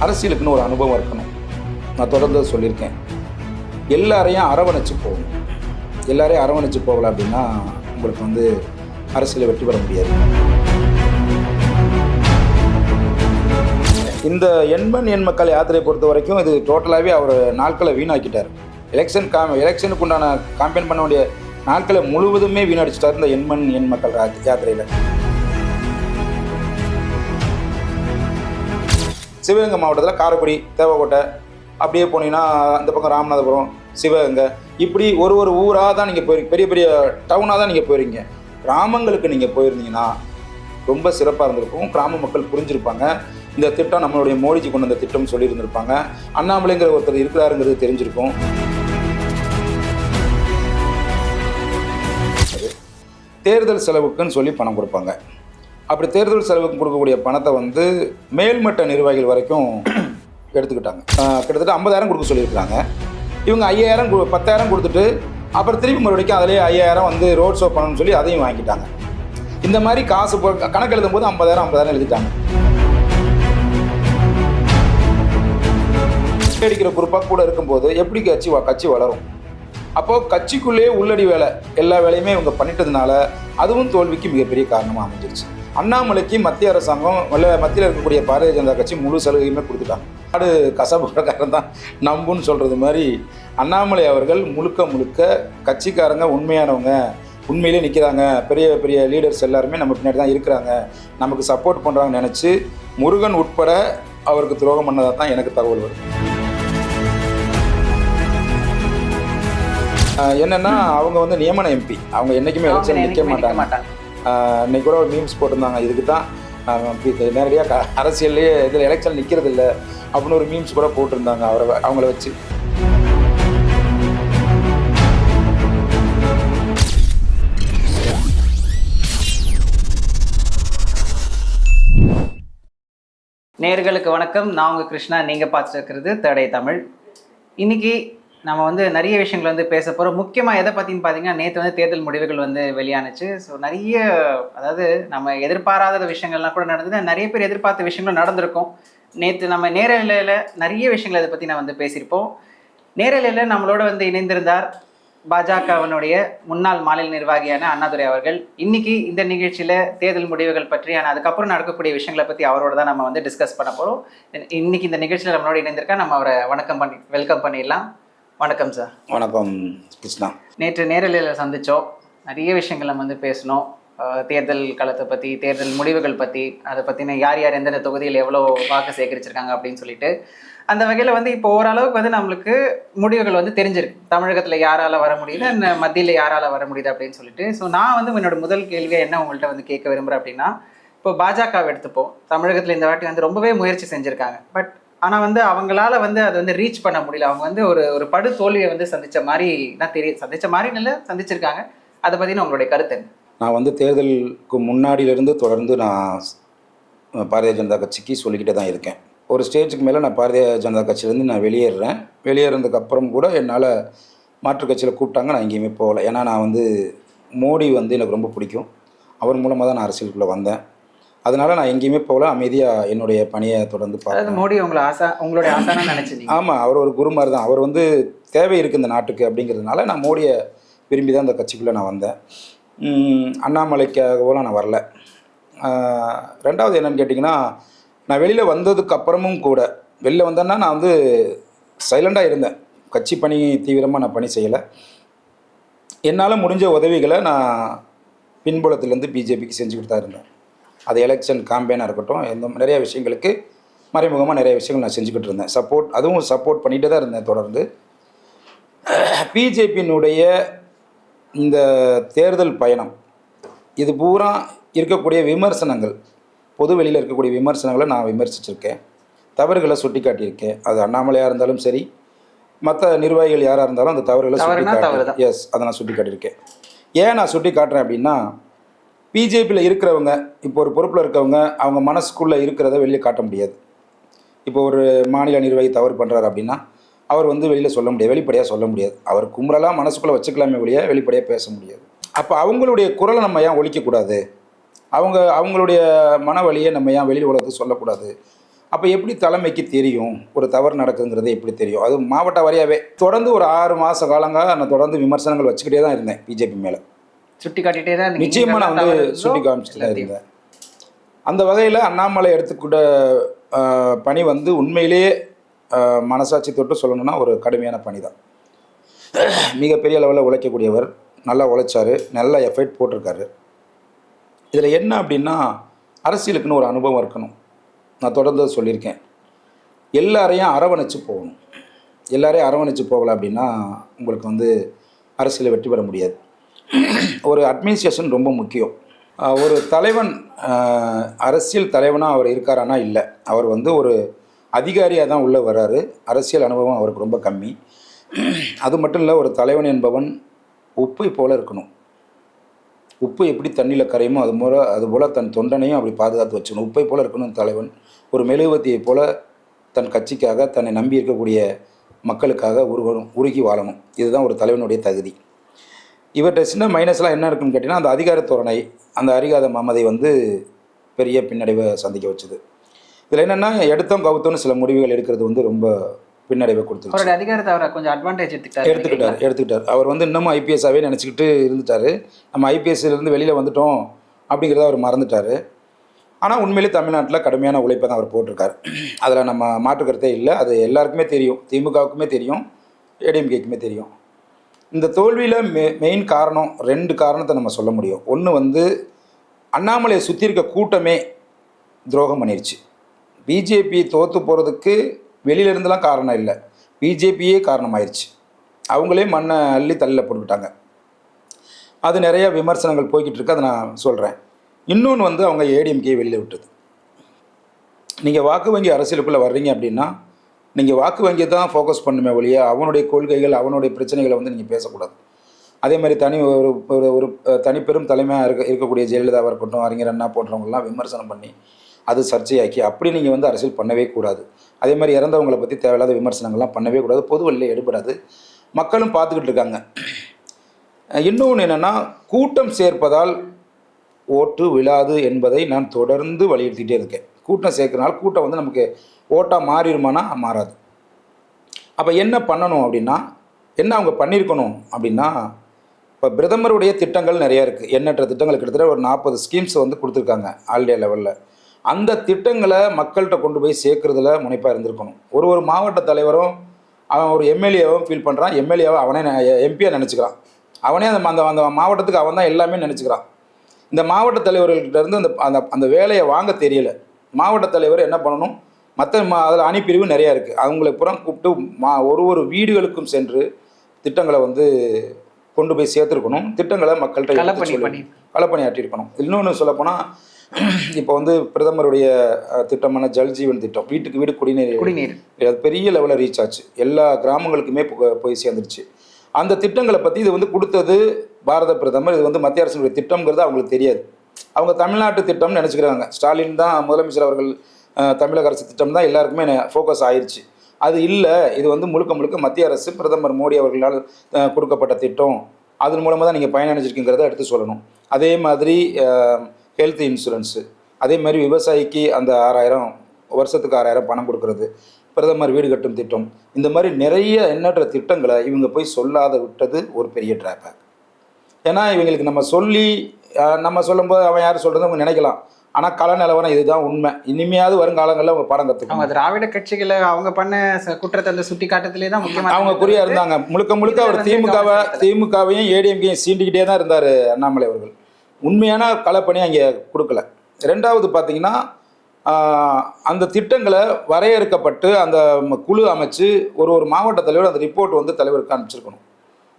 அரசியலுக்குன்னு ஒரு அனுபவம் இருக்கணும். நான் தொடர்ந்து சொல்லியிருக்கேன், எல்லாரையும் அரவணைச்சு போகணும். எல்லாரையும் அரவணைச்சு போகல அப்படின்னா உங்களுக்கு வந்து அரசியலில் வெற்றி பெற முடியாது. இந்த எண்மண் எண் மக்கள் யாத்திரையை பொறுத்த வரைக்கும் இது டோட்டலாகவே அவர் நாட்களை வீணாக்கிட்டார். எலெக்ஷனுக்கு உண்டான காம்பெயின் பண்ண வேண்டிய நாட்களை முழுவதுமே வீணடிச்சிட்டார் இந்த எண்மண் எண் மக்கள் யாத்திரையில். சிவகங்கை மாவட்டத்தில் காரைக்குடி, தேவக்கோட்டை, அப்படியே போனீங்கன்னா அந்த பக்கம் ராமநாதபுரம், சிவகங்கை, இப்படி ஒரு ஒரு ஊராக தான் நீங்கள் போயிருங்க. பெரிய பெரிய டவுனாக தான் நீங்கள் போயிருங்க. கிராமங்களுக்கு நீங்கள் போயிருந்தீங்கன்னா ரொம்ப சிறப்பாக இருந்திருக்கும். கிராம மக்கள் புரிஞ்சிருப்பாங்க. இந்த திட்டம் நம்மளுடைய மோடிஜி கொண்டு வந்த திட்டம்னு சொல்லியிருந்திருப்பாங்க. அண்ணாமலைங்கிற ஒருத்தர் இருக்கிறாருங்கிறது தெரிஞ்சிருக்கும். தேர்தல் செலவுக்குன்னு சொல்லி பணம் கொடுப்பாங்க. அப்படி தேர்தல் செலவுக்கு கொடுக்கக்கூடிய பணத்தை வந்து மேல்மட்ட நிர்வாகிகள் வரைக்கும் எடுத்துக்கிட்டாங்க. கிட்டத்தட்ட 50,000 கொடுக்க சொல்லியிருக்கிறாங்க. இவங்க 5,000 10,000 கொடுத்துட்டு அப்புறம் திருப்பி மறுபடியும் அதிலே 5,000 வந்து ரோட் ஷோ பண்ணணும்னு சொல்லி அதையும் வாங்கிட்டாங்க. இந்த மாதிரி காசு கணக்கு எழுதும் போது 50,000 எழுதிட்டாங்க. அடிக்கிற பொறுப்பாக கூட இருக்கும்போது எப்படி கட்சி வளரும்? அப்போது கட்சிக்குள்ளேயே உள்ளடி வேலை எல்லா வேலையுமே இவங்க பண்ணிட்டதுனால அதுவும் தோல்விக்கு மிகப்பெரிய காரணமாக அமைஞ்சிருச்சு. அண்ணாமலைக்கு மத்திய அரசாங்கம் மத்தியில் இருக்கக்கூடிய பாரதிய ஜனதா கட்சி முழு சலுகையுமே கொடுத்துட்டாங்க. நாடு கசப்புக்காரன் தான் நம்புன்னு சொல்கிறது மாதிரி அண்ணாமலை அவர்கள் முழுக்க கட்சிக்காரங்க உண்மையானவங்க, உண்மையிலே நிற்கிறாங்க, பெரிய பெரிய லீடர்ஸ் எல்லாருமே நம்ம பின்னாடி தான் இருக்கிறாங்க, நமக்கு சப்போர்ட் பண்ணுறாங்கன்னு நினச்சி முருகன் உட்பட அவருக்கு துரோகம் பண்ணதாக தான் எனக்கு தகவல் வருது. என்னென்னா அவங்க வந்து நியமன எம்பி, அவங்க என்றைக்குமே எலெக்ஷன் நிற்க மாட்டாங்க. இன்னைக்கு கூட ஒரு மீம்ஸ் போட்டிருந்தாங்க, இதுக்கு தான் நேரடியாக அரசியல்லையே இதில் எலெக்ஷன் நிற்கிறது இல்லை அப்படின்னு ஒரு மீம்ஸ் கூட போட்டிருந்தாங்க அவங்கள வச்சு. நேயர்களுக்கு வணக்கம். நான் உங்கள் கிருஷ்ணா. நீங்கள் பார்த்துட்டு இருக்கிறது தேர்ட் ஐ தமிழ். இன்னைக்கு நம்ம வந்து நிறைய விஷயங்கள் வந்து பேச போகிறோம். முக்கியமாக எதை பற்றின்னு பார்த்தீங்கன்னா, நேற்று வந்து தேர்தல் முடிவுகள் வந்து வெளியானுச்சு. ஸோ நிறைய, அதாவது நம்ம எதிர்பாராத விஷயங்கள்லாம் கூட நடந்தது. நிறைய பேர் எதிர்பார்த்த விஷயங்களும் நடந்திருக்கும். நேற்று நம்ம நேரலையில் நிறைய விஷயங்கள் அதை பற்றி நான் வந்து பேசியிருப்போம். நேரலையில் நம்மளோட வந்து இணைந்திருந்தார் பாஜகவினுடைய முன்னாள் மாநில நிர்வாகியான அண்ணாதுரை அவர்கள். இன்னைக்கு இந்த நிகழ்ச்சியில் தேர்தல் முடிவுகள் பற்றி, ஆனால் அதுக்கப்புறம் நடக்கக்கூடிய விஷயங்களை பற்றி அவரோட தான் நம்ம வந்து டிஸ்கஸ் பண்ண போகிறோம். இன்னைக்கு இந்த நிகழ்ச்சியில் நம்மளோட இணைந்திருக்கா, நம்ம அவரை வெல்கம் பண்ணிடலாம். வணக்கம் சார். வணக்கம் கிருஷ்ணா. நேற்று நேரலையில் சந்தித்தோம், நிறைய விஷயங்கள் நம்ம வந்து பேசணும். தேர்தல் களத்தை பற்றி, தேர்தல் முடிவுகள் பற்றி, அதை பற்றின யார் எந்தெந்த தொகுதியில் எவ்வளோ வாக்கு சேகரிச்சிருக்காங்க அப்படின்னு சொல்லிட்டு, அந்த வகையில் வந்து இப்போ ஓரளவுக்கு வந்து நம்மளுக்கு முடிவுகள் வந்து தெரிஞ்சிருக்கு. தமிழகத்தில் யாரால் வர முடியுது, மத்தியில் யாரால் வர முடியுது அப்படின்னு சொல்லிட்டு. ஸோ நான் வந்து என்னோட முதல் கேள்வியை என்ன உங்கள்கிட்ட வந்து கேட்க விரும்புகிறேன் அப்படின்னா, இப்போ பாஜகவை எடுத்துப்போம். தமிழகத்தில் இந்த வாட்டி வந்து ரொம்பவே முயற்சி செஞ்சுருக்காங்க. பட் ஆனால் வந்து அவங்களால வந்து அதை வந்து ரீச் பண்ண முடியல. அவங்க வந்து ஒரு படு தோல்வியை வந்து சந்தித்த மாதிரி தான் தெரியும். சந்தித்த மாதிரி இல்லை, சந்திச்சிருக்காங்க. அதை பற்றின உங்களுடைய கருத்து என்ன? நான் வந்து தேர்தலுக்கு முன்னாடியிலேருந்து தொடர்ந்து நான் பாரதிய ஜனதா கட்சிக்கு சொல்லிக்கிட்டே தான் இருக்கேன். ஒரு ஸ்டேஜுக்கு மேலே நான் பாரதிய ஜனதா கட்சியிலேருந்து நான் வெளியேறேன். வெளியேறதுக்கப்புறம் கூட என்னால் மாற்றுக் கட்சியில் கூப்பிட்டாங்க, நான் எங்கேயுமே போகலை. ஏன்னா நான் வந்து மோடி வந்து எனக்கு ரொம்ப பிடிக்கும். அவர் மூலமாக தான் நான் அரசியலுக்குள்ளே வந்தேன். அதனால் நான் எங்கேயுமே போகல, அமைதியாக என்னுடைய பணியை தொடர்ந்து பார்த்தேன். மோடி உங்களுடைய ஆசானா நினச்சிங்க? ஆமாம், அவர் ஒரு குரு மாதிரி தான். அவர் வந்து தேவை இருக்குது இந்த நாட்டுக்கு அப்படிங்கிறதுனால நான் மோடியை விரும்பி தான் இந்த கட்சிக்குள்ளே நான் வந்தேன். அண்ணாமலைக்காகவெல்லாம் நான் வரல. ரெண்டாவது என்னென்னு கேட்டிங்கன்னா, நான் வெளியில் வந்ததுக்கு அப்புறமும் கூட, வெளியில் வந்தேன்னா நான் வந்து சைலண்டாக இருந்தேன். கட்சி பணி தீவிரமாக நான் பணி செய்யலை. என்னால் முடிஞ்ச உதவிகளை நான் பின்புலத்துலேருந்து பிஜேபிக்கு செஞ்சுக்கிட்டு தான் இருந்தேன். அது எலெக்ஷன் காம்பெயினாக இருக்கட்டும், நிறைய விஷயங்களுக்கு மறைமுகமாக நிறைய விஷயங்கள் நான் செஞ்சுக்கிட்டு இருந்தேன். அதுவும் சப்போர்ட் பண்ணிகிட்டே தான் இருந்தேன் தொடர்ந்து. பிஜேபியினுடைய இந்த தேர்தல் பயணம், இது பூரா இருக்கக்கூடிய விமர்சனங்கள், பொது வெளியில் இருக்கக்கூடிய விமர்சனங்களை நான் விமர்சிச்சிருக்கேன், தவறுகளை சுட்டி காட்டியிருக்கேன். அது அண்ணாமலையாக இருந்தாலும் சரி, மற்ற நிர்வாகிகள் யாராக இருந்தாலும் அந்த தவறுகளை சுட்டி காட்டி, எஸ், அதை நான் சுட்டி காட்டியிருக்கேன். ஏன் நான் சுட்டி காட்டுறேன் அப்படின்னா, பிஜேபியில் இருக்கிறவங்க, இப்போ ஒரு பொறுப்பில் இருக்கவங்க, அவங்க மனசுக்குள்ளே இருக்கிறத வெளியே காட்ட முடியாது. இப்போ ஒரு மாநில நிர்வாகி தவறு பண்ணுறாரு அப்படின்னா அவர் வந்து வெளியில் சொல்ல முடியாது, வெளிப்படையாக சொல்ல முடியாது. அவர் கும்பலாக மனசுக்குள்ளே வச்சுக்கலாமே வெளியே வெளிப்படையாக பேச முடியாது. அப்போ அவங்களுடைய குரலை நம்ம ஏன் ஒழிக்கக்கூடாது? அவங்களுடைய மன வலியை நம்ம ஏன் வெளியில் உலகத்துக்கு சொல்லக்கூடாது அப்போ எப்படி தலைமைக்கு தெரியும் ஒரு தவறு நடக்குங்கிறது எப்படி தெரியும்? அது மாவட்ட வாரியாகவே தொடர்ந்து ஒரு 6 மாத காலங்களாக நான் தொடர்ந்து விமர்சனங்கள் வச்சுக்கிட்டே தான் இருந்தேன் பிஜேபி மேலே. சுட்டி காட்டிகிட்டே தான் இருந்தீங்க. நிச்சயமாக நான் வந்து சுட்டி காமிச்சிட்டு தான் இருந்தேன். அந்த வகையில் அண்ணாமலை எடுத்துக்கிட்ட பணி வந்து உண்மையிலேயே மனசாட்சி தொட்டு சொல்லணும்னா ஒரு கடுமையான பணி தான். மிகப்பெரிய லெவலில் உழைக்கக்கூடியவர், நல்லா உழைச்சார், நல்ல எஃபர்ட் போட்டிருக்காரு. இதில் என்ன அப்படின்னா அரசியலுக்குன்னு ஒரு அனுபவம் இருக்கணும். நான் தொடர்ந்து சொல்லியிருக்கேன், எல்லாரையும் அரவணைச்சு போகணும். எல்லாரையும் அரவணைச்சு போகலை அப்படின்னா உங்களுக்கு வந்து அரசியலில் வெற்றி பெற முடியாது. ஒரு அட்மினிஸ்ட்ரேஷன் ரொம்ப முக்கியம். ஒரு தலைவன் அரசியல் தலைவனாக அவர் இருக்காரானா இல்லை, அவர் வந்து ஒரு அதிகாரியாக தான் உள்ளே வர்றாரு. அரசியல் அனுபவம் அவருக்கு ரொம்ப கம்மி. அது மட்டும் இல்லை, ஒரு தலைவன் என்பவன் உப்பை போல் இருக்கணும். உப்பு எப்படி தண்ணியில் கரையுமோ அதுபோல் தன் தொண்டனையும் அப்படி பாதுகாத்து வச்சுக்கணும். உப்பை போல் இருக்கணும் தலைவன். ஒரு மெழுகுவர்த்தியை போல் தன் கட்சிக்காக, தன்னை நம்பி இருக்கக்கூடிய மக்களுக்காக உருகி வாழணும். இதுதான் ஒரு தலைவனுடைய தகுதி. இவர்கிட்ட சின்ன மைனஸ்லாம் என்ன இருக்குன்னு கேட்டிங்கன்னா, அந்த அதிகார தோரணை, அந்த அறிகாத மமதை வந்து பெரிய பின்னடைவை சந்திக்க வச்சுது. இதில் என்னென்னா எடுத்தோம் கவுத்தோன்னு சில முடிவுகள் எடுக்கிறது வந்து ரொம்ப பின்னடைவை கொடுத்துருச்சு. அதிகாரத்தை அவரை கொஞ்சம் அட்வான்டேஜ் எடுத்துக்கிட்டார். அவர் வந்து இன்னமும் ஐபிஎஸ்ஸாகவே நினச்சிக்கிட்டு இருந்துட்டார். நம்ம ஐபிஎஸ்லேருந்து வெளியில் வந்துட்டோம் அப்படிங்கிறத அவர் மறந்துட்டார். ஆனால் உண்மையிலே தமிழ்நாட்டில் கடுமையான உழைப்பை தான் அவர் போட்டிருக்கார். அதில் நம்ம மாற்றுக்கருத்தே இல்லை. அது எல்லாருக்குமே தெரியும், திமுகவுக்குமே தெரியும், ஏடிஎம்கேக்குமே தெரியும். இந்த தோல்வியில் மெயின் காரணம் 2 காரணத்தை நம்ம சொல்ல முடியும். ஒன்று வந்து அண்ணாமலையை சுற்றி இருக்க கூட்டமே துரோகம் பண்ணிருச்சு. பிஜேபி தோற்று போகிறதுக்கு வெளியிலேருந்துலாம் காரணம் இல்லை, பிஜேபியே காரணமாயிருச்சு. அவங்களே மண்ணை அள்ளி தள்ளில் போட்டுக்கிட்டாங்க. அது நிறைய விமர்சனங்கள் போய்கிட்டு இருக்கு, அதை நான் சொல்கிறேன். இன்னொன்று வந்து அவங்க ஏடிஎம்கே வெளியில் விட்டது. நீங்கள் வாக்கு வங்கி அரசியலுக்குள்ளே வர்றீங்க அப்படின்னா நீங்கள் வாக்கு வங்கியை தான் ஃபோக்கஸ் பண்ணுமே ஒழிய அவனுடைய கொள்கைகள், அவனுடைய பிரச்சனைகளை வந்து நீங்கள் பேசக்கூடாது. அதே மாதிரி ஒரு தனிப்பெரும் தலைமையாக இருக்கக்கூடிய ஜெயலலிதாவாக இருக்கட்டும், அறிஞர் அண்ணா போன்றவங்களாம் விமர்சனம் பண்ணி அது சர்ச்சையாக்கி அப்படி நீங்கள் வந்து அரசியல் பண்ணவே கூடாது. அதே மாதிரி இறந்தவங்களை பற்றி தேவையில்லாத விமர்சனங்கள்லாம் பண்ணவே கூடாது. பொது வழியில் எடுபடாது. மக்களும் பார்த்துக்கிட்டு இருக்காங்க. இன்னொன்று என்னென்னா, கூட்டம் சேர்ப்பதால் ஓட்டு விழாது என்பதை நான் தொடர்ந்து வலியுறுத்திகிட்டே இருக்கேன். கூட்டம் சேர்க்கறனால கூட்டம் வந்து நமக்கு ஓட்டாக மாறிடுமானா மாறாது. அப்போ என்ன பண்ணணும் அப்படின்னா, என்ன அவங்க பண்ணியிருக்கணும் அப்படின்னா, இப்போ பிரதமருடைய திட்டங்கள் நிறையா இருக்குது. எண்ணற்ற திட்டங்கள், கிட்டத்தட்ட ஒரு 40 ஸ்கீம்ஸ் வந்து கொடுத்துருக்காங்க ஆல் இண்டியா லெவலில். அந்த திட்டங்களை மக்கள்கிட்ட கொண்டு போய் சேர்க்குறதுல முனைப்பாக இருந்திருக்கணும். ஒரு மாவட்ட தலைவரும் அவன் ஒரு எம்எல்ஏவும் ஃபீல் பண்ணுறான், எம்எல்ஏவை அவனே எம்பியாக நினச்சிக்கிறான். அவனே அந்த மாவட்டத்துக்கு அவன் தான் எல்லாமே நினச்சிக்கிறான். இந்த மாவட்ட தலைவர்கள்ட்ட இருந்து அந்த வேலையை வாங்க தெரியலை. மாவட்ட தலைவர் என்ன பண்ணணும், மற்ற அதில் அணிப்பிரிவு நிறையா இருக்குது, அவங்களை புறம் கூப்பிட்டு ஒரு வீடுகளுக்கும் சென்று திட்டங்களை வந்து கொண்டு போய் சேர்த்துருக்கணும். திட்டங்களை மக்கள்கிட்ட களப்பணியாற்றிருக்கணும். இன்னொன்று சொல்லப்போனால், இப்போ வந்து பிரதமருடைய திட்டமான ஜல்ஜீவன் திட்டம், வீட்டுக்கு வீடு குடிநீர் அது பெரிய லெவலில் ரீச் ஆச்சு, எல்லா கிராமங்களுக்குமே போய் சேர்ந்துருச்சு. அந்த திட்டங்களை பற்றி இது வந்து கொடுத்தது பாரத பிரதமர், இது வந்து மத்திய அரசுடைய திட்டம்ங்கிறது அவங்களுக்கு தெரியாது. அவங்க தமிழ்நாட்டு திட்டம்னு நினச்சிக்கிறாங்க. ஸ்டாலின் தான் முதலமைச்சர் அவர்கள் தமிழக அரசு திட்டம் தான் எல்லாருக்குமே ஃபோக்கஸ் ஆயிடுச்சு. அது இல்லை, இது வந்து முழுக்க மத்திய அரசு பிரதமர் மோடி அவர்களால் கொடுக்கப்பட்ட திட்டம், அதன் மூலமாக தான் நீங்கள் பயனடைஞ்சிருக்குங்கிறத எடுத்து சொல்லணும். அதே மாதிரி ஹெல்த் இன்சூரன்ஸு, அதே மாதிரி விவசாயிக்கு அந்த 6000 வருஷத்துக்கு 6000 பணம் கொடுக்கறது, பிரதமர் வீடு கட்டும் திட்டம், இந்த மாதிரி நிறைய எண்ணற்ற திட்டங்களை இவங்க போய் சொல்லாத விட்டது ஒரு பெரிய ட்ராபேக். ஏன்னா இவங்களுக்கு நம்ம சொல்லும்போது அவன் யார் சொல்கிறது அவங்க நினைக்கலாம். ஆனால் கள நிலவரம் இதுதான் உண்மை. இனிமையாவது வருங்காலங்களில் அவங்க பாடம் கற்றுக்கணும். அவங்க திராவிட கட்சிகளை அவங்க பண்ண குற்றத்தை அந்த சுட்டி காட்டத்திலே தான் முக்கியமாக அவங்க குறியாக இருந்தாங்க. முழுக்க அவர் திமுகவையும் ஏடிஎம்கையும் சீண்டிக்கிட்டே தான் இருந்தார் அண்ணாமலை அவர்கள். உண்மையான களப்பணி அங்கே கொடுக்கல. 2வது பார்த்தீங்கன்னா, அந்த திட்டங்களை வரையறுக்கப்பட்டு அந்த குழு அமைச்சு ஒரு மாவட்ட தலைவர் அந்த ரிப்போர்ட் வந்து தலைவருக்கு அனுப்பிச்சிருக்கணும்.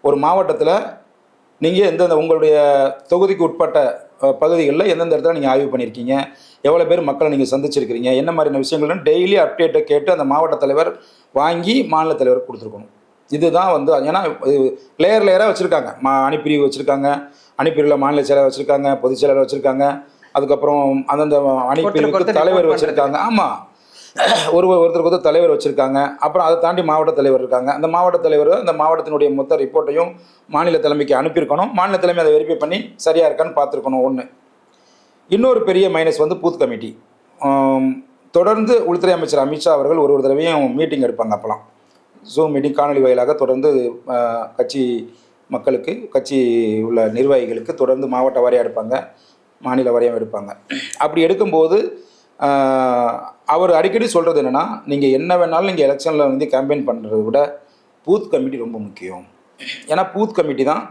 ஒரு மாவட்டத்தில் நீங்கள் எந்தெந்த உங்களுடைய தொகுதிக்கு உட்பட்ட பகுதிகளில் எந்தெந்த இடத்துல நீங்கள் ஆய்வு பண்ணியிருக்கீங்க, எவ்வளோ பேர் மக்களை நீங்கள் சந்திச்சிருக்கிறீங்க, என்ன மாதிரியான விஷயங்கள்னு டெய்லி அப்டேட்டை கேட்டு அந்த மாவட்ட தலைவர் வாங்கி மாநில தலைவர் கொடுத்துருக்கணும். இதுதான் வந்து, ஏன்னா லேயராக வச்சுருக்காங்க. அணிப்பிரிவு வச்சுருக்காங்க, அணிப்பிரிவில் மாநில செயலர் வச்சுருக்காங்க, பொதுச் செயலர் வச்சுருக்காங்க, அதுக்கப்புறம் அந்தந்த அணிப்பிரிவுக்கு தலைவர் வச்சுருக்காங்க. ஆமாம், ஒருத்தருக்கு தலைவர் வச்சுருக்காங்க. அப்புறம் அதை தாண்டி மாவட்ட தலைவர் இருக்காங்க. அந்த மாவட்ட தலைவர் அந்த மாவட்டத்தினுடைய மொத்த ரிப்போர்ட்டையும் மாநில தலைமைக்கு அனுப்பியிருக்கணும். மாநில தலைமை அதை வெரிஃபை பண்ணி சரியாக இருக்கான்னு பார்த்துருக்கணும். ஒன்று. இன்னொரு பெரிய மைனஸ் வந்து பூத் கமிட்டி. தொடர்ந்து உள்துறை அமைச்சர் அமித்ஷா அவர்கள் ஒரு தடவையும் மீட்டிங் எடுப்பாங்க. அப்போலாம் ஜூம் மீட்டிங் காணொலி வாயிலாக தொடர்ந்து கட்சி மக்களுக்கு, கட்சி உள்ள நிர்வாகிகளுக்கு தொடர்ந்து மாவட்ட வாரியாக எடுப்பாங்க, மாநில வாரியாக எடுப்பாங்க. அப்படி எடுக்கும்போது அவர் அடிக்கடி சொல்கிறது என்னென்னா, நீங்கள் என்ன வேணாலும் நீங்கள் எலெக்ஷனில் வந்து கேம்பெயின் பண்ணுறதை விட பூத் கமிட்டி ரொம்ப முக்கியம். ஏன்னா பூத் கமிட்டி தான்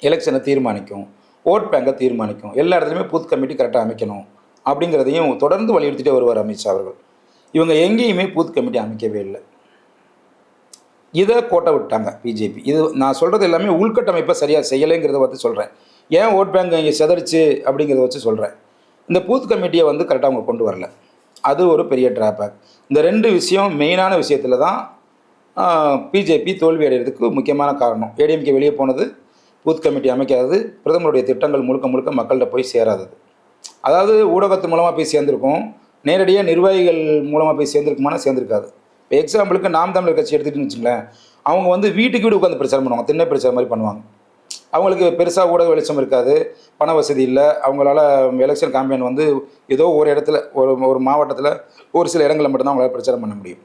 எலெக்ஷனை தீர்மானிக்கும், ஓட் பேங்கை தீர்மானிக்கும். எல்லா இடத்துலையுமே பூத் கமிட்டி கரெக்டாக அமைக்கணும் அப்படிங்கிறதையும் தொடர்ந்து வலியுறுத்திட்டே வருவார் அமித்ஷா அவர்கள். இவங்க எங்கேயுமே பூத் கமிட்டி அமைக்கவே இல்லை. இதை கோட்டை விட்டாங்க பிஜேபி. இது நான் சொல்கிறது எல்லாமே உள்கட்டமைப்பை சரியாக செய்யலைங்கிறத பற்றி சொல்கிறேன். ஏன் ஓட் பேங்க் இங்கே செதறிச்சு அப்படிங்கிறத வச்சு சொல்கிறேன். இந்த பூத் கமிட்டியை வந்து கரெக்டாக அவங்க கொண்டு வரல. அது ஒரு பெரிய ட்ராபேக். இந்த 2 விஷயம் மெயினான விஷயத்தில் தான் பிஜேபி தோல்வி அடைகிறதுக்கு முக்கியமான காரணம். ஏடிஎம்கே வெளியே போனது, பூத் கமிட்டி அமைக்காதது, பிரதமருடைய திட்டங்கள் முழுக்க முழுக்க மக்கள்கிட்ட போய் சேராதது. அதாவது ஊடகத்து மூலமாக போய் சேர்ந்துருக்கும், நேரடியாக நிர்வாகிகள் மூலமாக போய் சேர்ந்துருக்குமானா சேர்ந்துருக்காது. இப்போ எக்ஸாம்பிளுக்கு நாம் தமிழர் கட்சி எடுத்துகிட்டுன்னு வச்சுங்களேன், அவங்க வந்து வீட்டுக்கு வீடு உட்காந்து பிரச்சாரம் பண்ணுவாங்க, திண்ணை பிரச்சாரம் மாதிரி பண்ணுவாங்க. அவங்களுக்கு பெருசாக ஊடக வெளிச்சம் இருக்காது, பண வசதி இல்லை. அவங்களால எலெக்ஷன் கேம்பெயின் வந்து ஏதோ ஒரு இடத்துல ஒரு மாவட்டத்தில் ஒரு சில இடங்களில் மட்டும்தான் அவங்களால பிரச்சாரம் பண்ண முடியும்.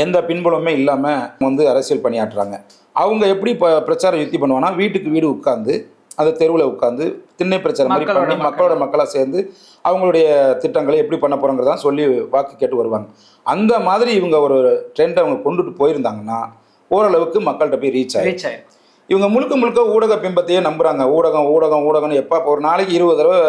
எந்த பின்புலமே இல்லாமல் வந்து அரசியல் பணியாற்றுறாங்க. அவங்க எப்படி பிரச்சாரம் யுக்தி பண்ணுவாங்கன்னா, வீட்டுக்கு வீடு உட்காந்து, அந்த தெருவில் உட்காந்து திண்ணை பிரச்சாரம் மாதிரி பண்ணி மக்களோட மக்களாக சேர்ந்து அவங்களுடைய திட்டங்களை எப்படி பண்ண போகிறோங்கிறதான் சொல்லி வாக்கு கேட்டு வருவாங்க. அந்த மாதிரி இவங்க ஒரு ட்ரெண்டை அவங்க கொண்டுட்டு போயிருந்தாங்கன்னா ஓரளவுக்கு மக்கள்கிட்ட போய் ரீச் ஆகிடுச்சு. இவங்க முழுக்க முழுக்க ஊடக பிம்பத்தையே நம்புகிறாங்க. ஊடகம்னு எப்போ ஒரு நாளைக்கு 20 தடவை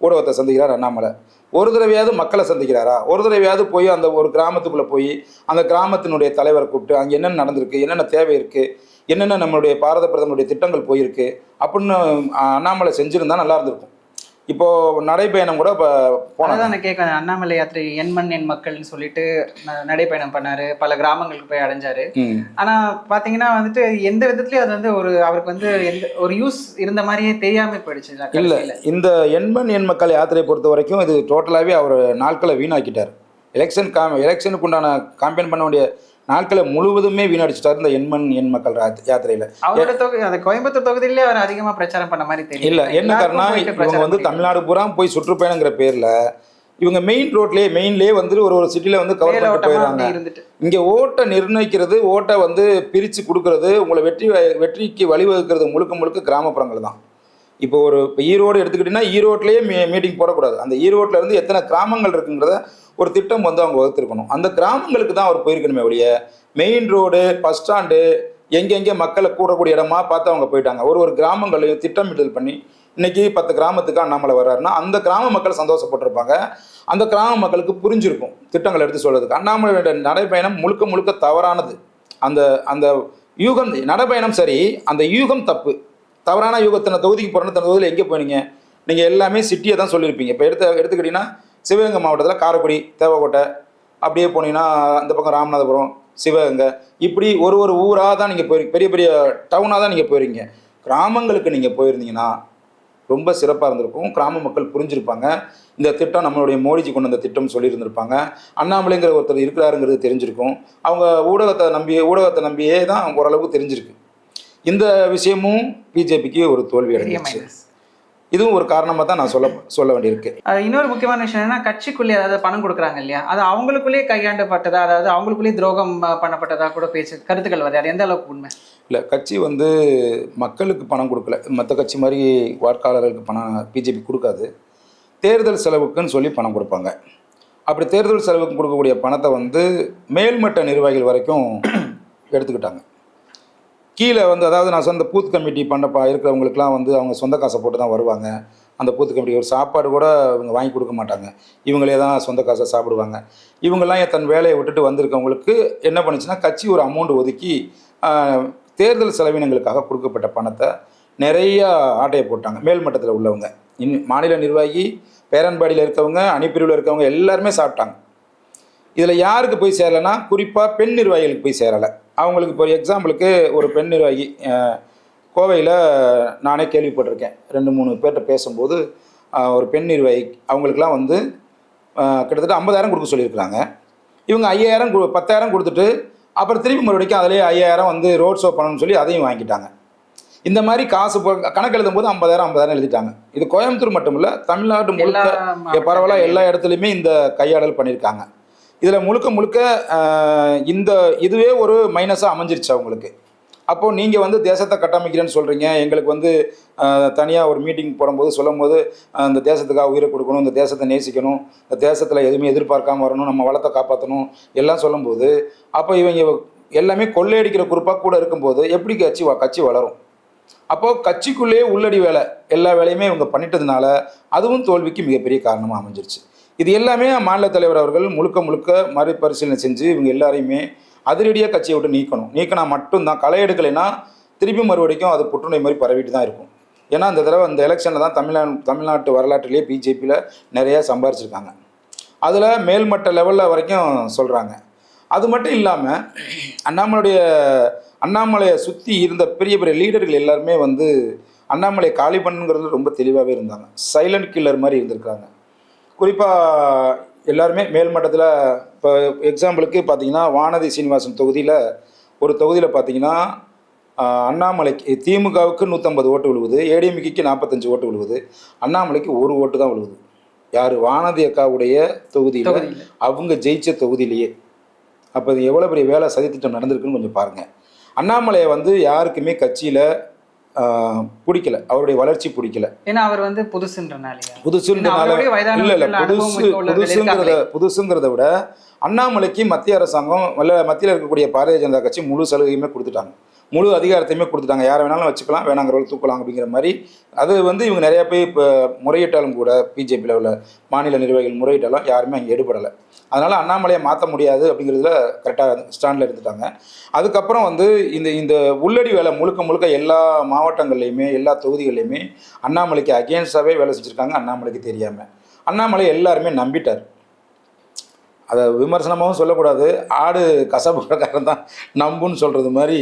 ஊடகத்தை சந்திக்கிறார் அண்ணாமலை. ஒரு தடவையாவது மக்களை சந்திக்கிறாரா? ஒரு தடவையாவது போய் அந்த ஒரு கிராமத்துக்குள்ளே போய் அந்த கிராமத்தினுடைய தலைவரை கூப்பிட்டு அங்கே என்னென்ன நடந்திருக்கு, என்னென்ன தேவை இருக்குது, என்னென்ன நம்மளுடைய பாரத பிரதமருடைய திட்டங்கள் போயிருக்கு அப்படின்னு அண்ணாமலை செஞ்சுருந்தா நல்லா இருந்திருக்கும். இப்போது நடைப்பயணம் கூட இப்போ போனால் நான் கேட்க, அண்ணாமலை யாத்திரை எண்மண் எண் மக்கள்னு சொல்லிட்டு நடைப்பயணம் பண்ணாரு, பல கிராமங்களுக்கு போய் அடைஞ்சாரு. ஆனால் பார்த்தீங்கன்னா வந்துட்டு எந்த விதத்துலையும் அது வந்து அவருக்கு வந்து ஒரு யூஸ் இருந்த மாதிரியே தெரியாமல் போயிடுச்சு. இல்லை, இந்த எண்மண் எண் மக்கள் யாத்திரையை பொறுத்த வரைக்கும் இது டோட்டலாகவே அவர் நாட்களை வீணாக்கிட்டார். எலெக்ஷனுக்கு உண்டான காம்பெயின் பண்ண வேண்டிய நாட்களை முழுவதுமே வீணடிச்சிட்டார் இந்த எண் மக்கள் யாத்திரையில். அந்த கோயம்புத்தூர் தொகுதியிலே அவர் அதிகமாக பிரச்சாரம் பண்ண மாதிரி தெரியல. இல்லை, என்ன காரணம், இவங்க வந்து தமிழ்நாடு பூரா போய் சுற்றுப்பயணங்கிற பேரில் இவங்க மெயின்லேயே வந்து ஒரு சிட்டியில் வந்து கவர் பண்ணிட்டு போயிடுறாங்க. இங்கே ஓட்டை நிர்ணயிக்கிறது, ஓட்டை வந்து பிரித்து கொடுக்கறது, உங்களை வெற்றிக்கு வழிவகுக்கிறது முழுக்க முழுக்க கிராமப்புறங்கள் தான். இப்போ ஈரோடு எடுத்துக்கிட்டிங்கன்னா ஈரோட்லேயே மீட்டிங் போடக்கூடாது. அந்த ஈரோட்டில் இருந்து எத்தனை கிராமங்கள் இருக்குங்கிறத ஒரு திட்டம் வந்து அவங்க வகுத்திருக்கணும். அந்த கிராமங்களுக்கு தான் அவர் போயிருக்கணுமே ஒழிய மெயின் ரோடு, பஸ் ஸ்டாண்டு, எங்கெங்கே மக்களை கூடக்கூடிய இடமா பார்த்து அவங்க போயிட்டாங்க. ஒரு கிராமங்களையும் திட்டமிடல் பண்ணி இன்றைக்கி 10 கிராமத்துக்கு அண்ணாமலை வர்றாருன்னா அந்த கிராம மக்கள் சந்தோஷப்பட்டிருப்பாங்க. அந்த கிராம மக்களுக்கு புரிஞ்சிருக்கும் திட்டங்கள் எடுத்து சொல்கிறதுக்கு. அண்ணாமலையோட நடைப்பயணம் முழுக்க முழுக்க தவறானது. அந்த யூகம் நடைப்பயணம் சரி, அந்த யூகம் தப்பு, தவறான யூகத்தின தொகுதிக்கு போகிறோன்னு தன தொகுதியில் எங்கே போனீங்க? நீங்கள் எல்லாமே சிட்டியை தான் சொல்லியிருப்பீங்க. இப்போ எடுத்துக்கிட்டிங்கன்னா சிவகங்கை மாவட்டத்தில் காரைக்குடி, தேவக்கோட்டை, அப்படியே போனீங்கன்னா அந்த பக்கம் ராமநாதபுரம், சிவகங்கை, இப்படி ஒரு ஊராக தான் நீங்கள் பெரிய பெரிய டவுனாக தான் நீங்கள் போயிருங்க. கிராமங்களுக்கு நீங்கள் போயிருந்தீங்கன்னா ரொம்ப சிறப்பாக இருந்திருக்கும். கிராம மக்கள் புரிஞ்சிருப்பாங்க. இந்த திட்டம் நம்மளுடைய மோடிஜி கொண்டு வந்த திட்டம் சொல்லியிருந்திருப்பாங்க. அண்ணாமலைங்கிற ஒருத்தர் இருக்கிறாருங்கிறது தெரிஞ்சிருக்கும். அவங்க ஊடகத்தை நம்பியே தான் ஓரளவுக்கு தெரிஞ்சிருக்கு. இந்த விஷயமும் பிஜேபிக்கு ஒரு தோல்வி அடைஞ்சிருச்சு. இதுவும் ஒரு காரணமாக தான் நான் சொல்ல வேண்டியிருக்கு. இன்னொரு முக்கியமான விஷயம் என்னன்னா, கட்சிக்குள்ளே அதாவது பணம் கொடுக்குறாங்க இல்லையா, அது அவங்களுக்குள்ளேயே கையாண்டப்பட்டதா, அதாவது அவங்களுக்குள்ளேயே துரோகம் பண்ணப்பட்டதா கூட கருத்துக்கள் வருது. அது எந்த அளவுக்கு உண்மை? இல்லை, கட்சி வந்து மக்களுக்கு பணம் கொடுக்கல. மற்ற கட்சி மாதிரி வாக்காளர்களுக்கு பணம் பிஜேபி கொடுக்காது. தேர்தல் செலவுக்குன்னு சொல்லி பணம் கொடுப்பாங்க. அப்படி தேர்தல் செலவுக்கு கொடுக்கக்கூடிய பணத்தை வந்து மேல்மட்ட நிர்வாகிகள் வரைக்கும் எடுத்துக்கிட்டாங்க. கீழே வந்து அதாவது நான் சொன்ன பூத் கமிட்டி இருக்கிறவங்களுக்குலாம் வந்து அவங்க சொந்த காசை போட்டு தான் வருவாங்க. அந்த பூத் கமிட்டி ஒரு சாப்பாடு கூட இவங்க வாங்கி கொடுக்க மாட்டாங்க. இவங்களே தான் சொந்த காசை சாப்பிடுவாங்க. இவங்கெல்லாம் தன் வேலையை விட்டுட்டு வந்திருக்கவங்களுக்கு என்ன பண்ணுச்சுன்னா, கட்சி ஒரு அமௌண்ட் ஒதுக்கி தேர்தல் செலவினங்களுக்காக கொடுக்கப்பட்ட பணத்தை நிறையா ஆட்டையை போட்டாங்க. மேல்மட்டத்தில் உள்ளவங்க, மாநில நிர்வாகி, பேரன்பாடியில் இருக்கவங்க, அணிப்பிரிவில் இருக்கவங்க எல்லாருமே சாப்பிட்டாங்க. இதில் யாருக்கு போய் சேரலைன்னா, குறிப்பாக பெண் நிர்வாகிகளுக்கு போய் சேரலை. அவங்களுக்கு இப்போ எக்ஸாம்பிளுக்கு ஒரு பெண் நிர்வாகி கோவையில் நானே கேள்விப்பட்டிருக்கேன். 2-3 பேர்கிட்ட பேசும்போது ஒரு பெண் நிர்வாகி அவங்களுக்குலாம் வந்து கிட்டத்தட்ட 50,000 கொடுக்க சொல்லியிருக்கிறாங்க. இவங்க 5,000 10,000 கொடுத்துட்டு அப்புறம் திரும்பி மறுபடிக்கும் அதிலே 5,000 வந்து ரோட் ஷோ பண்ணணும்னு சொல்லி அதையும் வாங்கிட்டாங்க. இந்த மாதிரி காசு கணக்கு எழுதும் போது 50,000 எழுதிட்டாங்க. இது கோயம்புத்தூர் மட்டும் இல்லை, தமிழ்நாடு முழுக்க பரவலாக எல்லா இடத்துலையுமே இந்த கையாடல் பண்ணியிருக்காங்க. இதில் முழுக்க முழுக்க இதுவே ஒரு மைனஸாக அமைஞ்சிருச்சு அவங்களுக்கு. அப்போது நீங்கள் வந்து தேசத்தை கட்டமைக்கிறேன்னு சொல்கிறீங்க, எங்களுக்கு வந்து தனியாக ஒரு மீட்டிங் போடும்போது சொல்லும்போது இந்த தேசத்துக்காக உயிரை கொடுக்கணும், இந்த தேசத்தை நேசிக்கணும், இந்த தேசத்தில் எதுவுமே எதிர்பார்க்காம வரணும், நம்ம வளத்தை காப்பாற்றணும் எல்லாம் சொல்லும்போது, அப்போ இவங்க எல்லாமே கொள்ளையடிக்கிற குரூப்பாக கூட இருக்கும்போது எப்படி கட்சி வளரும்? அப்போது கட்சிக்குள்ளேயே உள்ளடி வேலை எல்லா வேலையுமே இவங்க பண்ணிட்டதுனால அதுவும் தோல்விக்கு மிகப்பெரிய காரணமாக அமைஞ்சிருச்சு. இது எல்லாமே மாநில தலைவர் அவர்கள் முழுக்க முழுக்க மறுபரிசீலனை செஞ்சு இவங்க எல்லாரையுமே அதிரடியாக கட்சியை விட்டு நீக்கினா மட்டும்தான். களை எடுக்கலைன்னா திருப்பி மறுபடிக்கும் அது புற்றுநோய் மாதிரி பரவிட்டு தான் இருக்கும். ஏன்னா இந்த தடவை இந்த எலெக்ஷனில் தான் தமிழ்நாட்டு வரலாற்றிலேயே பிஜேபியில் நிறையா சம்பாரிச்சிருக்காங்க. அதில் மேல்மட்ட லெவலில் வரைக்கும் சொல்கிறாங்க. அது மட்டும் இல்லாமல் அண்ணாமலையை சுற்றி இருந்த பெரிய பெரிய லீடர்கள் எல்லாருமே வந்து அண்ணாமலை காலி பண்ணுங்கிறது ரொம்ப தெளிவாகவே இருந்தாங்க. சைலண்ட் கில்லர் மாதிரி இருந்திருக்காங்க. குறிப்பாக எல்லாருமே மேல்மட்டத்தில் இப்போ எக்ஸாம்பிளுக்கு பார்த்தீங்கன்னா வானதி சீனிவாசன் தொகுதியில் பார்த்தீங்கன்னா அண்ணாமலைக்கு திமுகவுக்கு 150 ஓட்டு விழுவுது, ஏடிஎம்கேக்கு 45 ஓட்டு விழுவுது, அண்ணாமலைக்கு 1 ஓட்டு தான் விழுவுது. யார்? வானதி அக்காவுடைய தொகுதியில் அவங்க ஜெயிச்ச தொகுதியிலேயே. அப்போ இது எவ்வளோ பெரிய வேலை சதித்திட்டம் நடந்திருக்குன்னு கொஞ்சம் பாருங்கள். அண்ணாமலையை வந்து யாருக்குமே கட்சியில் பிடிக்கல, அவருடைய வளர்ச்சி பிடிக்கல. ஏன்னா அவர் வந்து புதுசுன்றனால புதுசுங்கிறத விட அண்ணாமலைக்கு மத்திய அரசாங்கம் மத்தியில் இருக்கக்கூடிய பாரதிய ஜனதா கட்சி முழு சலுகையுமே கொடுத்துட்டாங்க, முழு அதிகாரத்தையுமே கொடுத்துட்டாங்க. யாரை வேணாலும் வச்சுக்கலாம், வேணாங்கிறவங்க தூக்கலாம் அப்படிங்கிற மாதிரி. அது வந்து இவங்க நிறையா போய் இப்போ முறையிட்டாலும் கூட பிஜேபியில் உள்ள மாநில நிர்வாகிகள் முறையிட்டாலும் யாருமே அங்கே எடுபடலை. அதனால் அண்ணாமலையை மாற்ற முடியாது அப்படிங்கிறதுல கரெக்டாக ஸ்டாண்டில் இருந்துட்டாங்க. அதுக்கப்புறம் வந்து இந்த உள்ளடி வேலை முழுக்க எல்லா மாவட்டங்கள்லையுமே எல்லா தொகுதிகள்லையுமே அண்ணாமலைக்கு அகேன்ஸ்டாகவே வேலை செஞ்சுருக்காங்க. அண்ணாமலைக்கு தெரியாமல் அண்ணாமலை எல்லாருமே நம்பிட்டார். அதை விமர்சனமாகவும் சொல்லக்கூடாது, ஆடு கசப்புக்காரன் தான் நம்புன்னு சொல்கிறது மாதிரி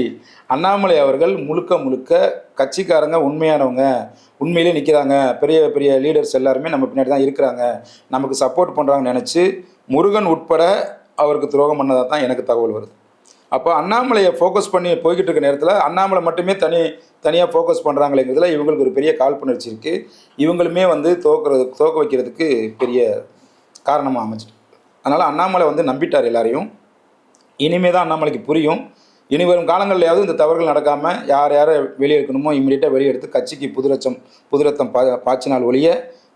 அண்ணாமலை அவர்கள் முழுக்க கட்சிக்காரங்க உண்மையானவங்க, உண்மையிலே நிற்கிறாங்க, பெரிய பெரிய லீடர்ஸ் எல்லாருமே நம்ம பின்னாடி தான் இருக்கிறாங்க, நமக்கு சப்போர்ட் பண்ணுறாங்கன்னு நினச்சி முருகன் உட்பட அவருக்கு துரோகம் பண்ணதாக தான் எனக்கு தகவல் வருது. அப்போ அண்ணாமலையை ஃபோக்கஸ் பண்ணி போய்கிட்டு இருக்க நேரத்தில் அண்ணாமலை மட்டுமே தனியாக ஃபோக்கஸ் பண்ணுறாங்களேங்கிறதுல இவங்களுக்கு ஒரு பெரிய காழ்ப்புணர்ச்சி இருக்குது. இவங்களுமே வந்து தோக்க வைக்கிறதுக்கு பெரிய காரணமாக அமைச்சிட்டு. அதனால் அண்ணாமலை வந்து நம்பிட்டார் எல்லாரையும். இனிமே தான் அண்ணாமலைக்கு புரியும். இனி வரும் காலங்கள்லையாவது இந்த தவறுகள் நடக்காமல் யாரை வெளியே எடுக்கணுமோ இம்மிடியட்டாக வெளியே எடுத்து கட்சிக்கு புதுரத்தம் பாய்ச்சினால் ஒழிய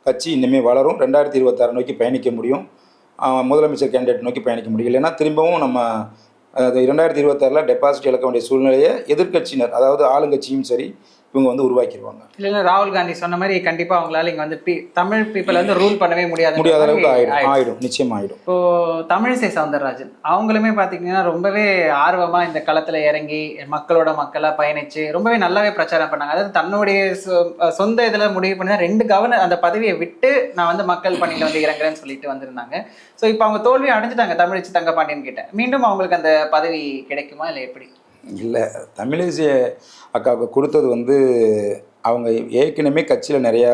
கட்சி இனிமேல் வளரும். 2026 நோக்கி பயணிக்க முடியும், முதலமைச்சர் கேண்டிடேட் நோக்கி பயணிக்க முடியும். இல்லைன்னா திரும்பவும் நம்ம 2026 டெபாசிட் இழக்க வேண்டிய சூழ்நிலையை எதிர்க்கட்சியினர், அதாவது ஆளுங்கட்சியும் சரி, இவங்க வந்து உருவாக்கிடுவாங்க. இல்லைன்னா ராகுல் காந்தி சொன்ன மாதிரி கண்டிப்பாக அவங்களால இங்கே வந்து தமிழ் பீப்புள் வந்து ரூல் பண்ணவே முடியாத அளவுக்கு ஆயிடும், நிச்சயம் ஆயிடும். இப்போ தமிழிசை சவுந்தரராஜன் அவங்களுமே பார்த்தீங்கன்னா ரொம்பவே ஆர்வமாக இந்த களத்தில் இறங்கி மக்களாக பயணித்து ரொம்பவே நல்லாவே பிரச்சாரம் பண்ணாங்க. அதாவது தன்னுடைய சொந்த இதில் முடிவு பண்ணி 2 கவர்னர் அந்த பதவியை விட்டு நான் வந்து மக்கள் பணியில் வந்து இறங்குறேன்னு சொல்லிட்டு வந்திருந்தாங்க. ஸோ இப்போ அவங்க தோல்வி அடைஞ்சிட்டாங்க தமிழிசை தங்கபாண்டியன் கிட்ட. மீண்டும் அவங்களுக்கு அந்த பதவி கிடைக்குமா இல்லை எப்படி? இல்லை, தமிழிசை அக்காவுக்கு கொடுத்தது வந்து அவங்க ஏற்கனவே கட்சியில் நிறையா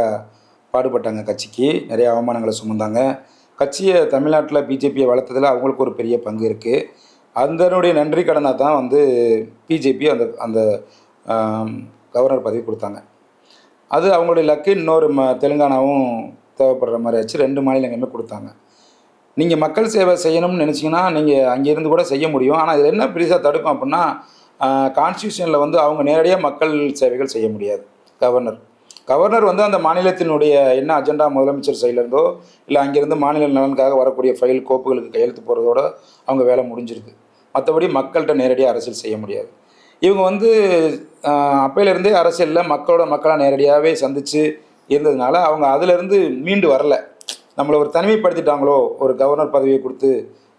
பாடுபட்டாங்க, கட்சிக்கு நிறைய அவமானங்களை சுமந்தாங்க. கட்சியை தமிழ்நாட்டில் பிஜேபியை வளர்த்ததில் அவங்களுக்கு ஒரு பெரிய பங்கு இருக்குது. அதனுடைய நன்றி கடனாக தான் வந்து பிஜேபி அந்த கவர்னர் பதவி கொடுத்தாங்க. அது அவங்களுடைய லக்கு. இன்னொரு தெலுங்கானாவும் தேவைப்படுற மாதிரி ஆச்சு. 2 மாநிலங்களுமே கொடுத்தாங்க. நீங்கள் மக்கள் சேவை செய்யணும்னு நினச்சிங்கன்னா நீங்கள் அங்கேருந்து கூட செய்ய முடியும். ஆனால் இது என்ன பெருசாக தடுக்கும் அப்படின்னா, கான்ஸ்டியூஷனில் வந்து அவங்க நேரடியாக மக்கள் சேவைகள் செய்ய முடியாது. கவர்னர் வந்து அந்த மாநிலத்தினுடைய என்ன அஜெண்டா முதலமைச்சர் சைட்லேருந்தோ இல்லை அங்கேருந்து மாநில நலனுக்காக வரக்கூடிய ஃபைல் கோப்புகளுக்கு கையெழுத்து போகிறதோட அவங்க வேலை முடிஞ்சிருக்கு. மற்றபடி மக்கள்கிட்ட நேரடியாக அரசியல் செய்ய முடியாது. இவங்க வந்து அப்பையிலேருந்தே அரசியலில் மக்களாக நேரடியாகவே சந்தித்து இருந்ததுனால அவங்க அதிலேருந்து மீண்டு வரலை. நம்மளை ஒரு தனிமைப்படுத்திட்டாங்களோ, ஒரு கவர்னர் பதவியை கொடுத்து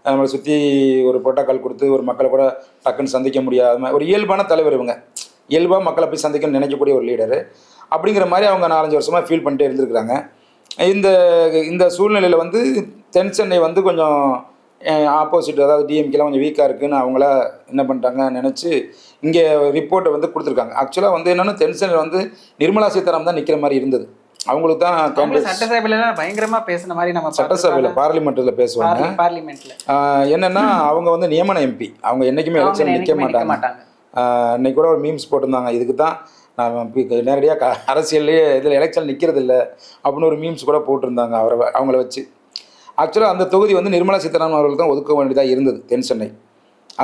நம்மளை சுற்றி ஒரு புரோட்டோக்கால் கொடுத்து ஒரு மக்களை கூட டக்குன்னு சந்திக்க முடியாத ஒரு இயல்பான தலைவர். இவங்க இயல்பாக மக்களை போய் சந்திக்கணும்னு நினைக்கக்கூடிய ஒரு லீடரு. அப்படிங்கிற மாதிரி அவங்க 4-5 வருஷமாக ஃபீல் பண்ணிட்டே இருந்திருக்கிறாங்க. இந்த சூழ்நிலையில் வந்து தென் சென்னை வந்து கொஞ்சம் ஆப்போசிட், அதாவது டிஎம்கேலாம் கொஞ்சம் வீக்காக இருக்குதுன்னு அவங்கள என்ன பண்ணிட்டாங்க நினச்சி இங்கே ரிப்போர்ட்டை வந்து கொடுத்துருக்காங்க. ஆக்சுவலாக வந்து என்னென்னா தென் சென்னையில் வந்து நிர்மலா சீதாராமன் தான் நிற்கிற மாதிரி இருந்தது. அவங்களுக்கு தான் சட்டசபையில பயங்கரமா பேசின மாதிரி நம்ம சட்டசபையில் பார்லிமெண்ட்டில் பேசுவாங்க. என்னன்னா அவங்க வந்து நியமன எம்பி, அவங்க என்றைக்குமே எலெக்ஷன் நிற்க மாட்டாங்க. இன்னைக்கு கூட ஒரு மீம்ஸ் போட்டிருந்தாங்க, இதுக்கு தான் நான் நேரடியாக அரசியல்லையே இதில் எலெக்ஷன் நிற்கிறது இல்லை அப்படின்னு ஒரு மீம்ஸ் கூட போட்டிருந்தாங்க அவங்கள வச்சு. ஆக்சுவலாக அந்த தொகுதி வந்து நிர்மலா சீதாராமன் அவர்கள் தான் ஒதுக்க வேண்டியதாக இருந்தது, தென் சென்னை.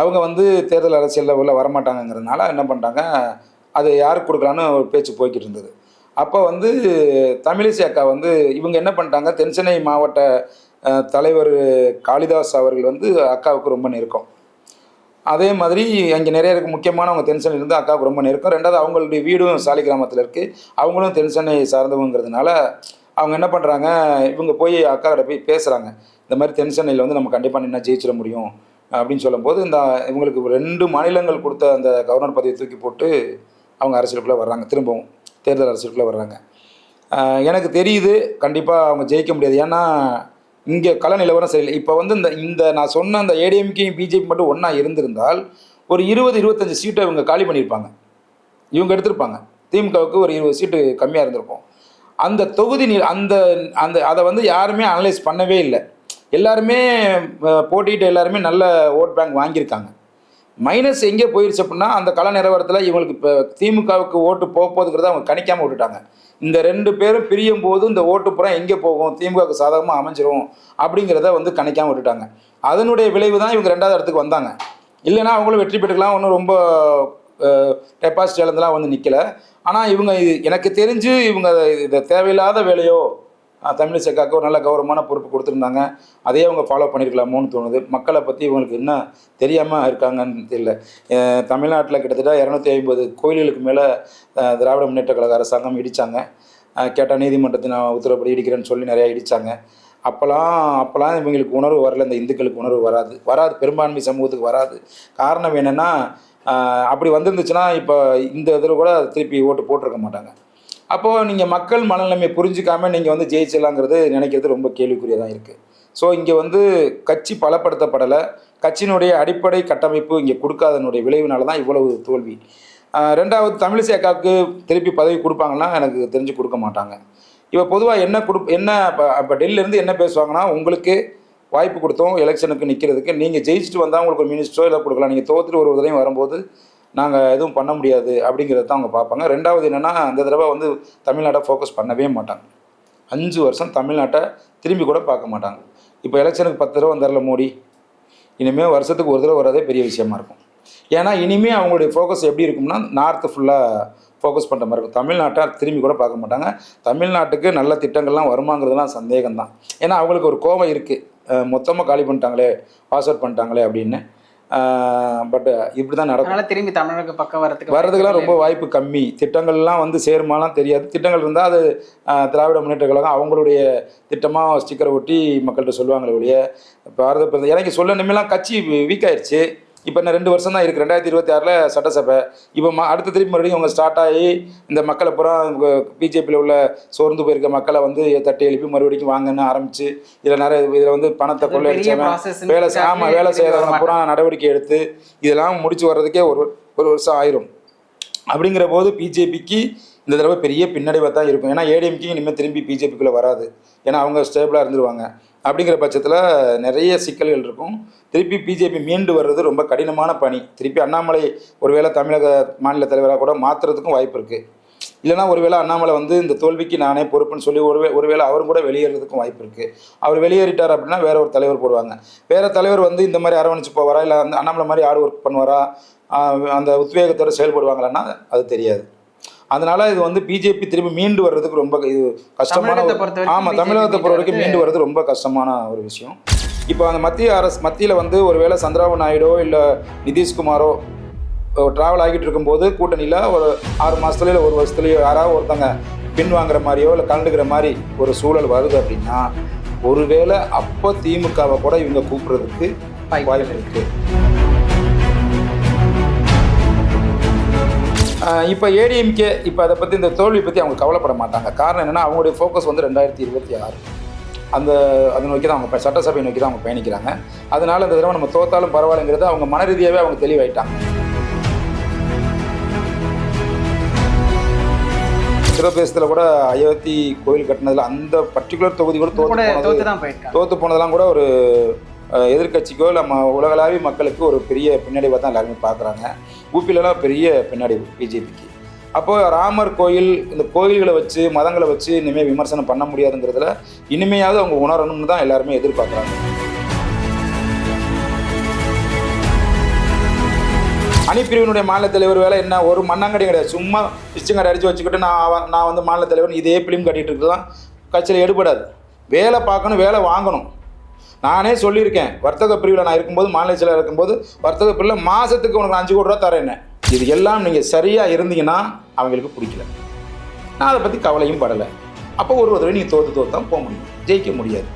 அவங்க வந்து தேர்தல் அரசியலில் உள்ள வரமாட்டாங்கங்கிறதுனால என்ன பண்ணிட்டாங்க, அது யாருக்கு கொடுக்கலான்னு ஒரு பேச்சு போய்கிட்டு இருந்தது. அப்போ வந்து தமிழிசை அக்கா வந்து இவங்க என்ன பண்ணிட்டாங்க, தென் சென்னை மாவட்ட தலைவர் காளிதாஸ் அவர்கள் வந்து அக்காவுக்கு ரொம்ப நெருக்கம். அதே மாதிரி அங்கே நிறைய இருக்குது முக்கியமானவங்க தென் சென்னையில் இருந்து அக்காவுக்கு ரொம்ப நெருக்கம். ரெண்டாவது அவங்களுடைய வீடும் சாலி கிராமத்தில் இருக்குது, அவங்களும் தென் சென்னை சார்ந்தவங்கிறதுனால அவங்க என்ன பண்ணுறாங்க, இவங்க போய் அக்கா கிட்ட போய் பேசுகிறாங்க. இந்த மாதிரி தென் சென்னையில் வந்து நம்ம கண்டிப்பாக நின்று ஜெயிச்சிட முடியும் அப்படின்னு சொல்லும்போது, இந்த இவங்களுக்கு 2 மாநிலங்கள் கொடுத்த அந்த கவர்னர் பதவியை தூக்கி போட்டு அவங்க அரசியலுக்குள்ளே வர்றாங்க, திரும்பவும் தேர்தல் அரசியலுக்குள்ளே வர்றாங்க. எனக்கு தெரியுது கண்டிப்பாக அவங்க ஜெயிக்க முடியாது. ஏன்னா இங்கே கள நிலவரம் சரியில்லை. இப்போ வந்து இந்த நான் சொன்ன அந்த ஏடிஎம்கே பிஜேபி மட்டும் ஒன்றா இருந்திருந்தால் ஒரு 20-25 சீட்டை இவங்க காலி பண்ணியிருப்பாங்க, இவங்க எடுத்திருப்பாங்க. திமுகவுக்கு ஒரு 20 சீட்டு கம்மியாக இருந்திருக்கும். அந்த தொகுதி அந்த அந்த அதை வந்து யாருமே அனலைஸ் பண்ணவே இல்லை. எல்லாருமே போட்டிட்டு எல்லாருமே நல்ல ஓட் பேங்க் வாங்கியிருக்காங்க. மைனஸ் எங்கே போயிடுச்சு அப்படின்னா, அந்த கள நிலவரத்தில் இவங்களுக்கு இப்போ திமுகவுக்கு ஓட்டு போகுதுங்கிறத அவங்க கணிக்காமல் விட்டுட்டாங்க. இந்த 2 பேரும் பிரியும் போது இந்த ஓட்டு புறம் எங்கே போகும், திமுகவுக்கு சாதகமாக அமைஞ்சிரும் அப்படிங்கிறத வந்து கணிக்காமல் விட்டுட்டாங்க. அதனுடைய விளைவு தான் இவங்க 2வது இடத்துக்கு வந்தாங்க. இல்லைன்னா அவங்களும் வெற்றி பெற்றுக்கலாம், ஒன்றும் ரொம்ப டெபாசிட் இழந்தெல்லாம் வந்து நிற்கலை. ஆனால் இவங்க எனக்கு தெரிஞ்சு இவங்க இதை தேவையில்லாத வேலையோ, தமிழிசை அக்காவுக்கு ஒரு நல்ல கௌரவமான பொறுப்பு கொடுத்துருந்தாங்க, அதையே அவங்க ஃபாலோ பண்ணியிருக்கலாமோன்னு தோணுது. மக்களை பற்றி இவங்களுக்கு என்ன தெரியாமல் இருக்காங்கன்னு தெரியல. தமிழ்நாட்டில் கிட்டத்தட்ட 250 கோயில்களுக்கு மேலே திராவிட முன்னேற்ற கழக அரசாங்கம் இடித்தாங்க. கேட்டால் நீதிமன்றத்தின் உத்தரப்படி இடிக்கிறேன்னு சொல்லி நிறையா இடித்தாங்க. அப்போலாம் இவங்களுக்கு உணர்வு வரல, இந்த இந்துக்களுக்கு உணர்வு வராது, பெரும்பான்மை சமூகத்துக்கு வராது. காரணம் என்னென்னா, அப்படி வந்துருந்துச்சுன்னா இப்போ இந்த இதில் கூட திருப்பி ஓட்டு போட்டிருக்க மாட்டாங்க. அப்போது நீங்கள் மக்கள் மனநிலைமை புரிஞ்சிக்காமல் நீங்கள் வந்து ஜெயிச்சிடலாங்கிறது நினைக்கிறது ரொம்ப கேள்விக்குரியதாக இருக்குது. ஸோ இங்கே வந்து கட்சி பலப்படுத்தப்படலை, கட்சியினுடைய அடிப்படை கட்டமைப்பு இங்கே கொடுக்காதனுடைய விளைவினால தான் இவ்வளவு தோல்வி. 2வது தமிழிசை அக்காவுக்கு திருப்பி பதவி கொடுப்பாங்கன்னா எனக்கு தெரிஞ்சு கொடுக்க மாட்டாங்க. இப்போ பொதுவாக என்ன இப்போ டெல்லியிலேருந்து என்ன பேசுவாங்கன்னா, உங்களுக்கு வாய்ப்பு கொடுத்தோம் எலெக்ஷனுக்கு நிற்கிறதுக்கு, நீங்கள் ஜெயிச்சுட்டு வந்தால் உங்களுக்கு ஒரு மினிஸ்டரோ இல்லை கொடுக்கலாம், நீங்கள் தோற்றுட்டு ஒரு உதவியும் வரும்போது நாங்கள் எதுவும் பண்ண முடியாது அப்படிங்கிறத தான் அவங்க பார்ப்பாங்க. 2வது என்னென்னா, அந்த தடவை வந்து தமிழ்நாட்டை ஃபோக்கஸ் பண்ணவே மாட்டாங்க. 5 வருஷம் தமிழ்நாட்டை திரும்பி கூட பார்க்க மாட்டாங்க. இப்போ எலெக்ஷனுக்கு 10 தடவை வந்தார்ல மோடி, இனிமேல் வருஷத்துக்கு ஒரு தடவை வரதே பெரிய விஷயமா இருக்கும். ஏன்னா இனிமேல் அவங்களுடைய ஃபோக்கஸ் எப்படி இருக்கும்னா, நார்த்து ஃபுல்லாக ஃபோக்கஸ் பண்ணுற மாதிரி இருக்கும். தமிழ்நாட்டை திரும்பி கூட பார்க்க மாட்டாங்க. தமிழ்நாட்டுக்கு நல்ல திட்டங்கள்லாம் வருமாங்கிறதுலாம் சந்தேகம்தான். ஏன்னா அவங்களுக்கு ஒரு கோபம் இருக்குது, மொத்தமாக காலி பண்ணிட்டாங்களே, பாஸ் அவுட் பண்ணிட்டாங்களே அப்படின்னு. பட் இப்படி தான் நடக்கும். திரும்பி தமிழக பக்கம் வர்றதுக்கெல்லாம் ரொம்ப வாய்ப்பு கம்மி. திட்டங்கள்லாம் வந்து சேருமாலாம் தெரியாது. திட்டங்கள் இருந்தால் அது திராவிட முன்னேற்ற கழகம் அவங்களுடைய திட்டமாக ஸ்டிக்கரை ஒட்டி மக்கள்கிட்ட சொல்லுவாங்களே ஒழிய, பாரத பிரதமர் எனக்கு சொல்ல நிமிலாம் கட்சி வீக் ஆயிடுச்சு. இப்போ இன்னும் 2 வருஷம் தான் இருக்குது, 2026 சட்டசபை. இப்போ அடுத்த திருப்பி மறுபடியும் அவங்க ஸ்டார்ட் ஆகி இந்த மக்களை பூரா பிஜேபியில் உள்ள சோர்ந்து போயிருக்க மக்களை வந்து தட்டி எழுப்பி மறுபடியும் வாங்கன்னு ஆரம்பித்து இதில் வந்து பணத்தை கொள்ளையடிச்சவன் வேலை செய்கிறவங்க பூரா நடவடிக்கை எடுத்து இதெல்லாம் முடிச்சு வர்றதுக்கே ஒரு வருஷம் ஆயிரும். அப்படிங்கிற போது பிஜேபிக்கு இந்த தடவை பெரிய பின்னடைவாக தான் இருக்கும். ஏன்னா ஏடிஎம்கே இனிமேல் திரும்பி பிஜேபிக்குள்ளே வராது, ஏன்னா அவங்க ஸ்டேபிளாக இருந்துருவாங்க. அப்படிங்கிற பட்சத்தில் நிறைய சிக்கல்கள் இருக்கும். திருப்பி பிஜேபி மீண்டு வர்றது ரொம்ப கடினமான பணி. திருப்பி அண்ணாமலை ஒருவேளை தமிழக மாநில தலைவராக கூட மாற்றுறதுக்கும் வாய்ப்பு இருக்குது. இல்லைனா ஒருவேளை அண்ணாமலை வந்து இந்த தோல்விக்கு நானே பொறுப்புன்னு சொல்லி ஒருவேளை அவரும் கூட வெளியேறதுக்கும் வாய்ப்பு இருக்குது. அவர் வெளியேறிட்டார் அப்படின்னா வேற ஒரு தலைவர் போடுவாங்க. வேறு தலைவர் வந்து இந்த மாதிரி அரவணைச்சு போவாரா, இல்லை அந்த அண்ணாமலை மாதிரி ஆடு ஒர்க் பண்ணுவாரா, அந்த உத்வேகத்தோடு செயல்படுவாங்களான்னா அது தெரியாது. அதனால இது வந்து பிஜேபி திரும்பி மீண்டு வர்றதுக்கு ரொம்ப இது கஷ்டமான. ஆமாம், தமிழகத்தை பொறுத்த வரைக்கும் மீண்டு வர்றது ரொம்ப கஷ்டமான ஒரு விஷயம். இப்போ அந்த மத்தியில் வந்து ஒருவேளை சந்திரபாபு நாயுடோ இல்லை நிதிஷ்குமாரோ ட்ராவல் ஆகிட்டு இருக்கும்போது கூட்டணியில் ஒரு 6 மாதத்துலையோ இல்லை 1 வருஷத்துலையோ யாராவது ஒருத்தங்க பின்வாங்குற மாதிரியோ இல்லை கலந்துக்கிற மாதிரி ஒரு சூழல் வருது அப்படின்னா, ஒருவேளை அப்போ திமுகவை கூட இவங்க கூப்பிட்றதுக்கு வாய்ப்பு இருக்குது. இப்போ ஏடிஎம்கே இப்போ அதை பற்றி இந்த தோல்வி பற்றி அவங்க கவலைப்பட மாட்டாங்க. காரணம் என்னென்னா, அவங்களுடைய ஃபோக்கஸ் வந்து 2026 அதை நோக்கி தான் அவங்க சட்டசபை நோக்கி தான் அவங்க பயணிக்கிறாங்க. அதனால் இந்த தடவை நம்ம தோத்தாலும் பரவாயில்லைங்கிறது அவங்க மன ரீதியாகவே அவங்க தெளிவாயிட்டாங்க. உத்தரப்பிரதேசத்தில் கூட அயோத்தி கோயில் கட்டினதில் அந்த பர்டிகுலர் தொகுதி கூட தோற்று போனதெல்லாம் கூட ஒரு எதிர்கட்சிக்கோ நம்ம உலகளாவிய மக்களுக்கு ஒரு பெரிய பின்னடைவாக தான் எல்லாருமே பார்க்குறாங்க. ஊபிலலாம் பெரிய பின்னடைவு பிஜேபிக்கு. அப்போ ராமர் கோயில், இந்த கோயில்களை வச்சு மதங்களை வச்சு இனிமேல் விமர்சனம் பண்ண முடியாதுங்கிறதுல இனிமையாவது அவங்க உணரணும்னு தான் எல்லாருமே எதிர்பார்க்குறாங்க. அணிப்பிரிவினுடைய மாநில தலைவர் வேலை என்ன? ஒரு மண்ணாங்கடி கிடையாது. சும்மா பிச்சுங்கடை அடித்து வச்சுக்கிட்டு நான் வந்து மாநில தலைவர் இதே பிலிம் கட்டிகிட்டு இருக்கலாம் கட்சியில் எடுபடாது. வேலை பார்க்கணும், வேலை வாங்கணும். நானே சொல்லியிருக்கேன், வர்த்தக பிரிவில் நான் இருக்கும்போது, மாநில செயலர் இருக்கும்போது, வர்த்தக பிரிவில் மாதத்துக்கு உனக்கு 5 கோடி ரூபா தரேன். இது எல்லாம் நீங்கள் சரியாக இருந்தீங்கன்னா அவங்களுக்கு பிடிக்கல. நான் அதை பற்றி கவலையும் படலை. அப்போ ஒரு தடவை நீங்கள் தோற்று தான் போக முடியும், ஜெயிக்க முடியாது.